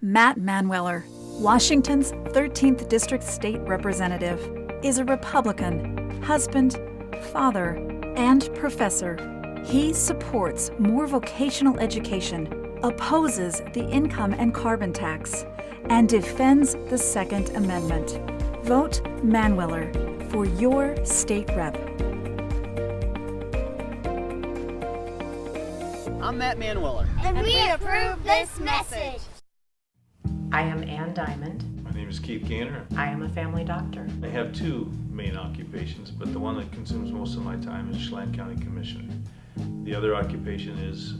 Matt Manueller, Washington's 13th District State Representative, is a Republican, husband, father, and professor. He supports more vocational education, opposes the income and carbon tax, and defends the Second Amendment. Vote Manueller for your state rep. I'm Matt Manueller. And we approve this message. I am Ann Diamond. My name is Keith Goehner. I am a family doctor. I have two main occupations, but the one that consumes most of my time is Chelan County Commissioner. The other occupation is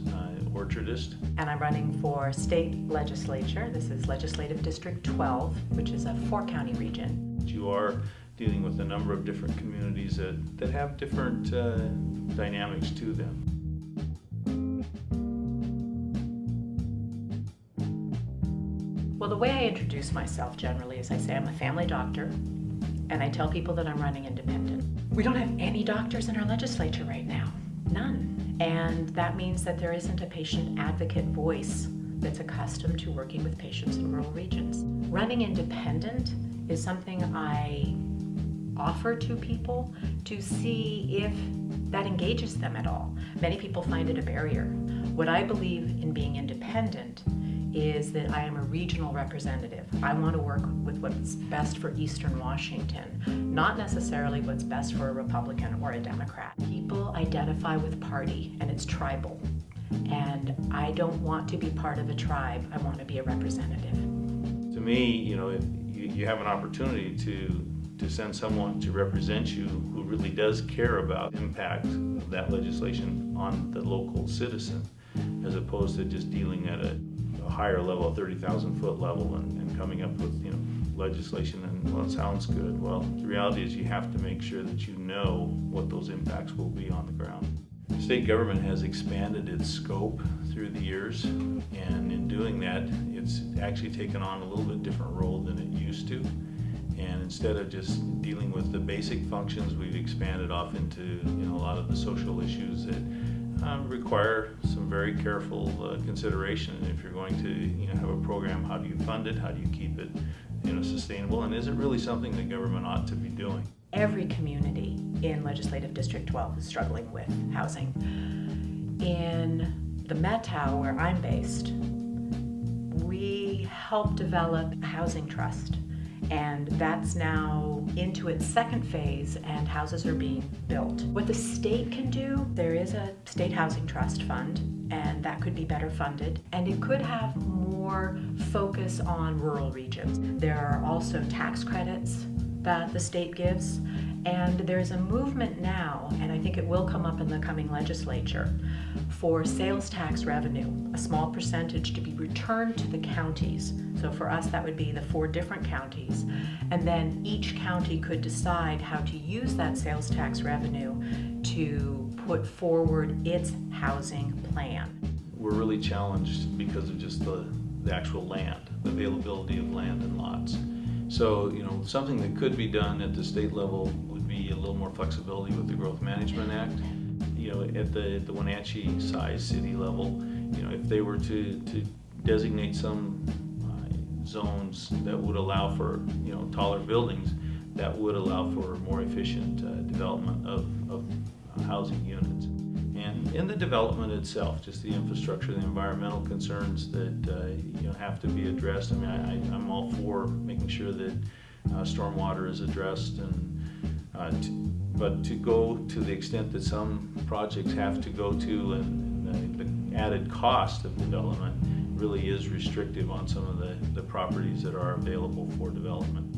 orchardist. And I'm running for state legislature. This is Legislative District 12, which is a 4-county region. You are dealing with a number of different communities that have different dynamics to them. Well, the way I introduce myself generally is I say I'm a family doctor, and I tell people that I'm running independent. We don't have any doctors in our legislature right now, none. And that means that there isn't a patient advocate voice that's accustomed to working with patients in rural regions. Running independent is something I offer to people to see if that engages them at all. Many people find it a barrier. What I believe in being independent is that I am a regional representative. I want to work with what's best for Eastern Washington, not necessarily what's best for a Republican or a Democrat. People identify with party, and it's tribal. And I don't want to be part of a tribe. I want to be a representative. To me, you have an opportunity to send someone to represent you who really does care about the impact of that legislation on the local citizen, as opposed to just dealing at a higher level, a 30,000-foot level, and coming up with legislation and, well, it sounds good. Well, the reality is you have to make sure that you know what those impacts will be on the ground. State government has expanded its scope through the years, and in doing that, it's actually taken on a little bit different role than it used to. And instead of just dealing with the basic functions, we've expanded off into a lot of the social issues that require some very careful consideration. And if you're going to have a program, how do you fund it? How do you keep it sustainable? And is it really something that government ought to be doing? Every community in Legislative District 12 is struggling with housing. In the Methow, where I'm based, we helped develop a housing trust. And that's now into its second phase, and houses are being built. What the state can do, there is a state housing trust fund, and that could be better funded, and it could have more focus on rural regions. There are also tax credits that the state gives, and there's a movement now, and I think it will come up in the coming legislature, for sales tax revenue, a small percentage to be returned to the counties. So for us, that would be the 4 different counties. And then each county could decide how to use that sales tax revenue to put forward its housing plan. We're really challenged because of just the actual land, the availability of land and lots. So, something that could be done at the state level would be a little more flexibility with the Growth Management Act. At the Wenatchee size city level, if they were to designate some zones that would allow for, taller buildings, that would allow for more efficient development of housing units. And in the development itself, just the infrastructure, the environmental concerns that have to be addressed. I mean, I'm all for making sure that stormwater is addressed, but to go to the extent that some projects have to go to, and the added cost of development really is restrictive on some of the properties that are available for development.